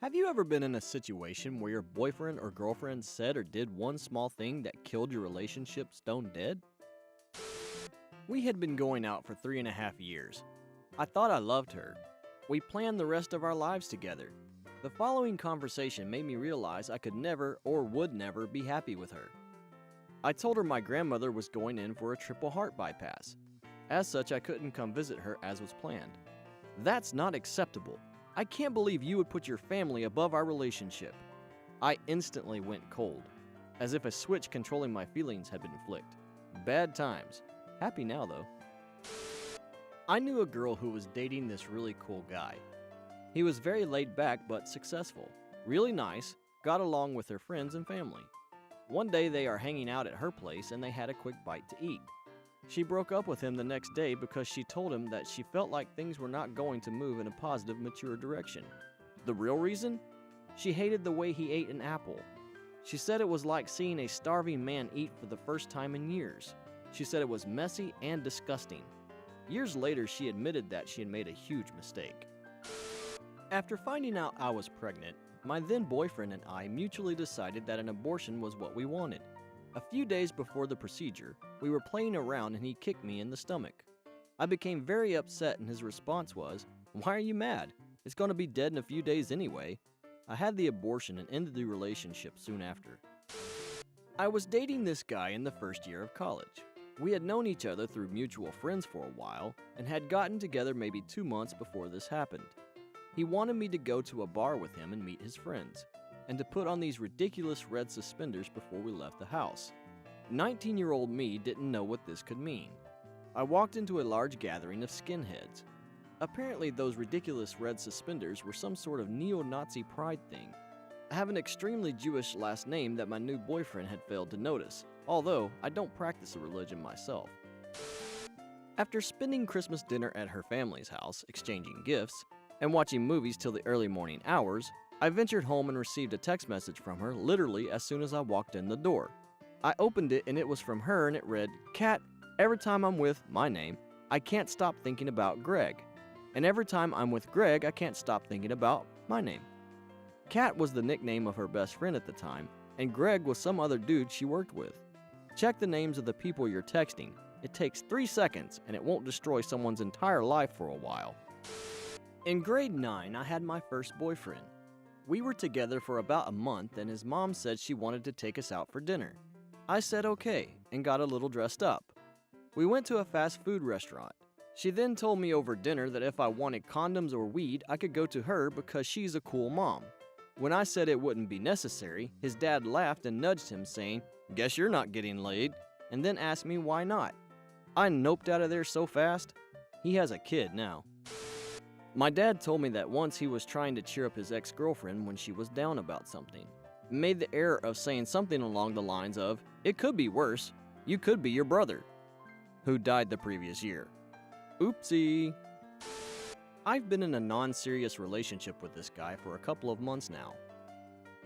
Have you ever been in a situation where your boyfriend or girlfriend said or did one small thing that killed your relationship stone dead? We had been going out for 3.5 years. I thought I loved her. We planned the rest of our lives together. The following conversation made me realize I could never or would never be happy with her. I told her my grandmother was going in for a triple heart bypass. As such, I couldn't come visit her as was planned. That's not acceptable. I can't believe you would put your family above our relationship. I instantly went cold, as if a switch controlling my feelings had been flicked. Bad times. Happy now, though. I knew a girl who was dating this really cool guy. He was very laid back but successful, really nice, got along with her friends and family. One day they are hanging out at her place and they had a quick bite to eat. She broke up with him the next day because she told him that she felt like things were not going to move in a positive, mature direction. The real reason? She hated the way he ate an apple. She said it was like seeing a starving man eat for the first time in years. She said it was messy and disgusting. Years later, she admitted that she had made a huge mistake. After finding out I was pregnant, my then boyfriend and I mutually decided that an abortion was what we wanted. A few days before the procedure, we were playing around and he kicked me in the stomach. I became very upset and his response was, "Why are you mad? It's going to be dead in a few days anyway." I had the abortion and ended the relationship soon after. I was dating this guy in the first year of college. We had known each other through mutual friends for a while and had gotten together maybe 2 months before this happened. He wanted me to go to a bar with him and meet his friends, and to put on these ridiculous red suspenders before we left the house. 19-year-old me didn't know what this could mean. I walked into a large gathering of skinheads. Apparently those ridiculous red suspenders were some sort of neo-Nazi pride thing. I have an extremely Jewish last name that my new boyfriend had failed to notice, although I don't practice a religion myself. After spending Christmas dinner at her family's house, exchanging gifts, and watching movies till the early morning hours, I ventured home and received a text message from her literally as soon as I walked in the door. I opened it and it was from her and it read, "Kat, every time I'm with my name, I can't stop thinking about Greg. And every time I'm with Greg, I can't stop thinking about my name." Kat was the nickname of her best friend at the time, and Greg was some other dude she worked with. Check the names of the people you're texting. It takes 3 seconds and it won't destroy someone's entire life for a while. In grade 9, I had my first boyfriend. We were together for about a month and his mom said she wanted to take us out for dinner. I said okay and got a little dressed up. We went to a fast food restaurant. She then told me over dinner that if I wanted condoms or weed, I could go to her because she's a cool mom. When I said it wouldn't be necessary, his dad laughed and nudged him saying, "Guess you're not getting laid," and then asked me why not. I noped out of there so fast. He has a kid now. My dad told me that once he was trying to cheer up his ex-girlfriend when she was down about something. Made the error of saying something along the lines of, "It could be worse. You could be your brother," who died the previous year. Oopsie. I've been in a non-serious relationship with this guy for a couple of months now.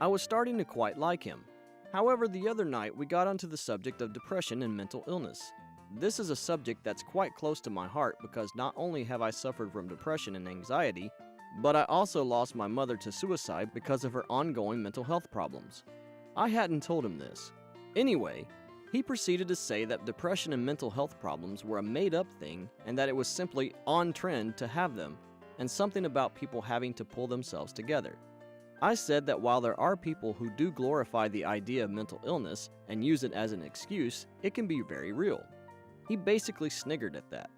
I was starting to quite like him. However, the other night we got onto the subject of depression and mental illness. This is a subject that's quite close to my heart because not only have I suffered from depression and anxiety, but I also lost my mother to suicide because of her ongoing mental health problems. I hadn't told him this. Anyway, he proceeded to say that depression and mental health problems were a made-up thing and that it was simply on trend to have them, and something about people having to pull themselves together. I said that while there are people who do glorify the idea of mental illness and use it as an excuse, it can be very real. He basically sniggered at that.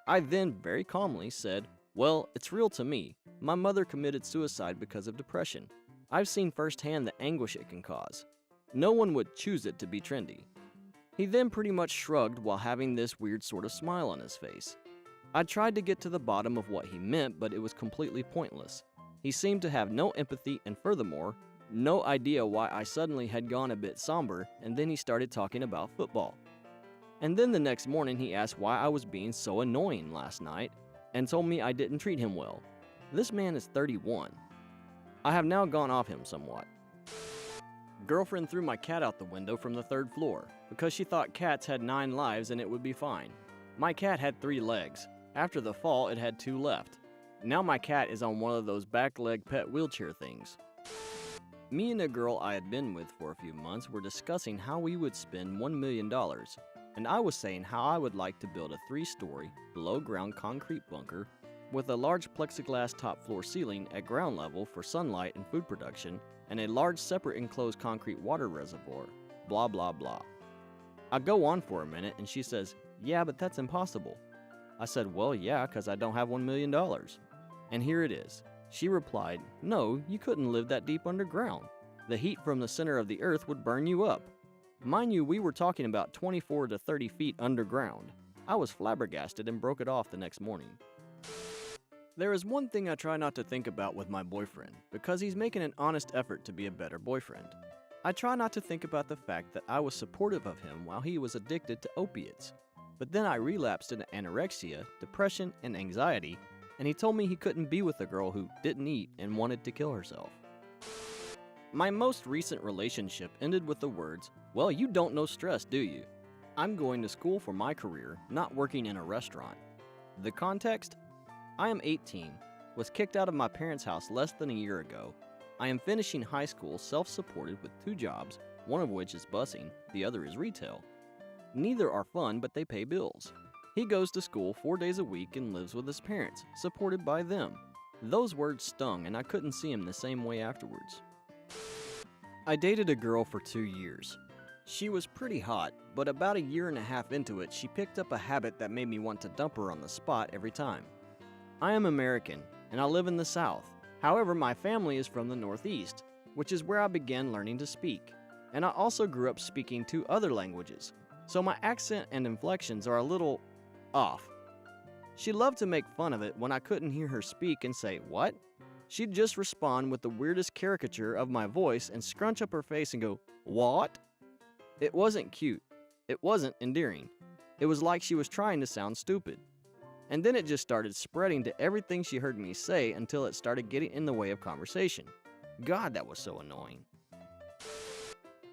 I then very calmly said, "Well, it's real to me. My mother committed suicide because of depression. I've seen firsthand the anguish it can cause. No one would choose it to be trendy." He then pretty much shrugged while having this weird sort of smile on his face. I tried to get to the bottom of what he meant, but it was completely pointless. He seemed to have no empathy and furthermore, no idea why I suddenly had gone a bit somber, and then he started talking about football. And then the next morning he asked why I was being so annoying last night and told me I didn't treat him well. This man is 31. I have now gone off him somewhat. Girlfriend threw my cat out the window from the 3rd floor because she thought cats had 9 lives and it would be fine. My cat had 3 legs. After the fall, it had 2 left. Now my cat is on one of those back leg pet wheelchair things. Me and a girl I had been with for a few months were discussing how we would spend $1 million, and I was saying how I would like to build a 3-story, below-ground concrete bunker with a large plexiglass top floor ceiling at ground level for sunlight and food production, and a large separate enclosed concrete water reservoir, blah blah blah. I go on for a minute and she says, "Yeah, but that's impossible." I said, "Well, yeah, because I don't have $1 million. And here it is. She replied, "No, you couldn't live that deep underground. The heat from the center of the earth would burn you up." Mind you, we were talking about 24 to 30 feet underground. I was flabbergasted and broke it off the next morning. There is one thing I try not to think about with my boyfriend, because he's making an honest effort to be a better boyfriend. I try not to think about the fact that I was supportive of him while he was addicted to opiates. But then I relapsed into anorexia, depression, and anxiety, and he told me he couldn't be with a girl who didn't eat and wanted to kill herself. My most recent relationship ended with the words, "Well, you don't know stress, do you? I'm going to school for my career, not working in a restaurant." The context? I am 18, was kicked out of my parents' house less than a year ago. I am finishing high school self-supported with 2 jobs, one of which is busing, the other is retail. Neither are fun, but they pay bills. He goes to school 4 days a week and lives with his parents, supported by them. Those words stung, and I couldn't see him the same way afterwards. I dated a girl for 2 years. She was pretty hot, but about a year and a half into it, she picked up a habit that made me want to dump her on the spot every time. I am American, and I live in the South. However, my family is from the Northeast, which is where I began learning to speak. And I also grew up speaking 2 other languages, so my accent and inflections are a little off. She loved to make fun of it when I couldn't hear her speak and say, "What?" She'd just respond with the weirdest caricature of my voice and scrunch up her face and go, "What?" It wasn't cute. It wasn't endearing. It was like she was trying to sound stupid. And then it just started spreading to everything she heard me say until it started getting in the way of conversation. God, that was so annoying.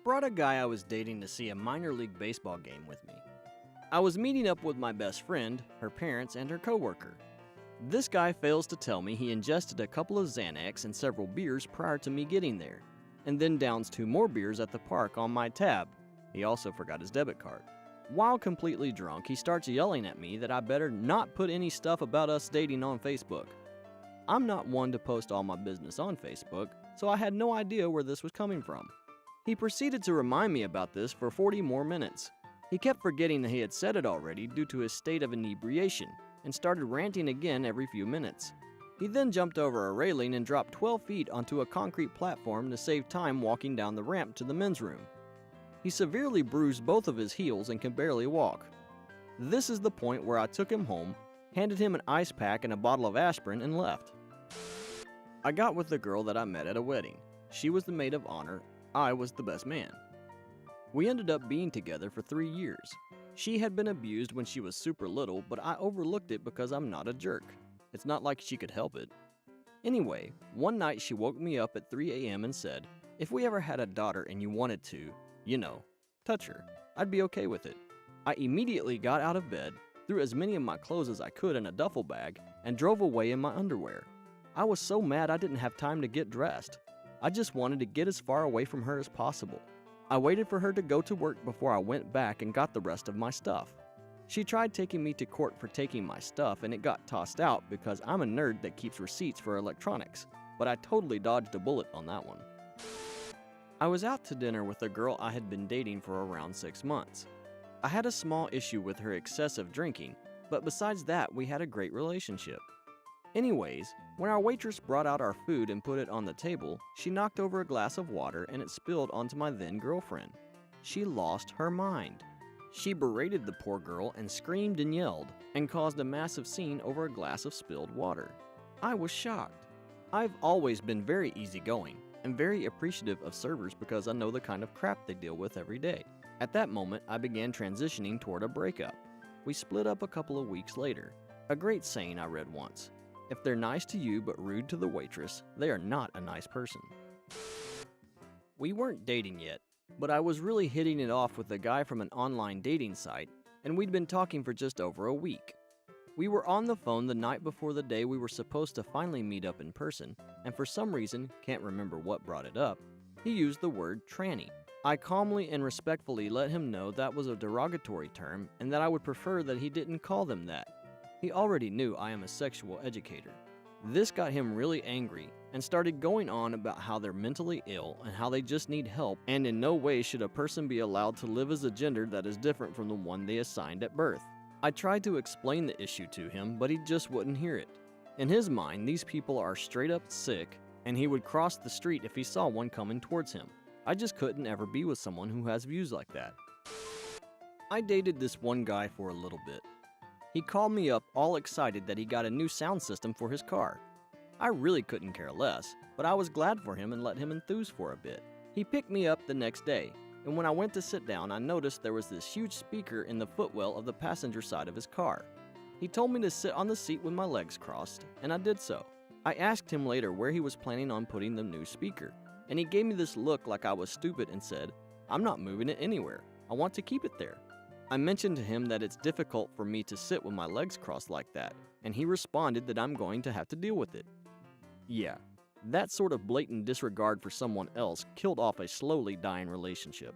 Brought a guy I was dating to see a minor league baseball game with me. I was meeting up with my best friend, her parents, and her coworker. This guy fails to tell me he ingested a couple of Xanax and several beers prior to me getting there, and then downs 2 more beers at the park on my tab. He also forgot his debit card. While completely drunk, he starts yelling at me that I better not put any stuff about us dating on Facebook. I'm not one to post all my business on Facebook, so I had no idea where this was coming from. He proceeded to remind me about this for 40 more minutes. He kept forgetting that he had said it already due to his state of inebriation, and started ranting again every few minutes. He then jumped over a railing and dropped 12 feet onto a concrete platform to save time walking down the ramp to the men's room. He severely bruised both of his heels and can barely walk. This is the point where I took him home, handed him an ice pack and a bottle of aspirin, and left. I got with the girl that I met at a wedding. She was the maid of honor, I was the best man. We ended up being together for 3 years. She had been abused when she was super little, but I overlooked it because I'm not a jerk. It's not like she could help it. Anyway, one night she woke me up at 3 a.m. and said, "If we ever had a daughter and you wanted to, touch her, I'd be okay with it." I immediately got out of bed, threw as many of my clothes as I could in a duffel bag, and drove away in my underwear. I was so mad I didn't have time to get dressed. I just wanted to get as far away from her as possible. I waited for her to go to work before I went back and got the rest of my stuff. She tried taking me to court for taking my stuff, and it got tossed out because I'm a nerd that keeps receipts for electronics, but I totally dodged a bullet on that one. I was out to dinner with a girl I had been dating for around 6 months. I had a small issue with her excessive drinking, but besides that, we had a great relationship. Anyways, when our waitress brought out our food and put it on the table, she knocked over a glass of water and it spilled onto my then girlfriend. She lost her mind. She berated the poor girl and screamed and yelled, and caused a massive scene over a glass of spilled water. I was shocked. I've always been very easygoing and very appreciative of servers because I know the kind of crap they deal with every day. At that moment, I began transitioning toward a breakup. We split up a couple of weeks later. A great saying I read once: if they're nice to you but rude to the waitress, they are not a nice person. We weren't dating yet, but I was really hitting it off with a guy from an online dating site, and we'd been talking for just over a week. We were on the phone the night before the day we were supposed to finally meet up in person, and for some reason, can't remember what brought it up, he used the word tranny. I calmly and respectfully let him know that was a derogatory term and that I would prefer that he didn't call them that. He already knew I am a sexual educator. This got him really angry and started going on about how they're mentally ill and how they just need help, and in no way should a person be allowed to live as a gender that is different from the one they assigned at birth. I tried to explain the issue to him, but he just wouldn't hear it. In his mind, these people are straight up sick, and he would cross the street if he saw one coming towards him. I just couldn't ever be with someone who has views like that. I dated this one guy for a little bit. He called me up all excited that he got a new sound system for his car. I really couldn't care less, but I was glad for him and let him enthuse for a bit. He picked me up the next day, and when I went to sit down, I noticed there was this huge speaker in the footwell of the passenger side of his car. He told me to sit on the seat with my legs crossed, and I did so. I asked him later where he was planning on putting the new speaker, and he gave me this look like I was stupid and said, "I'm not moving it anywhere. I want to keep it there." I mentioned to him that it's difficult for me to sit with my legs crossed like that, and he responded that I'm going to have to deal with it. Yeah, that sort of blatant disregard for someone else killed off a slowly dying relationship.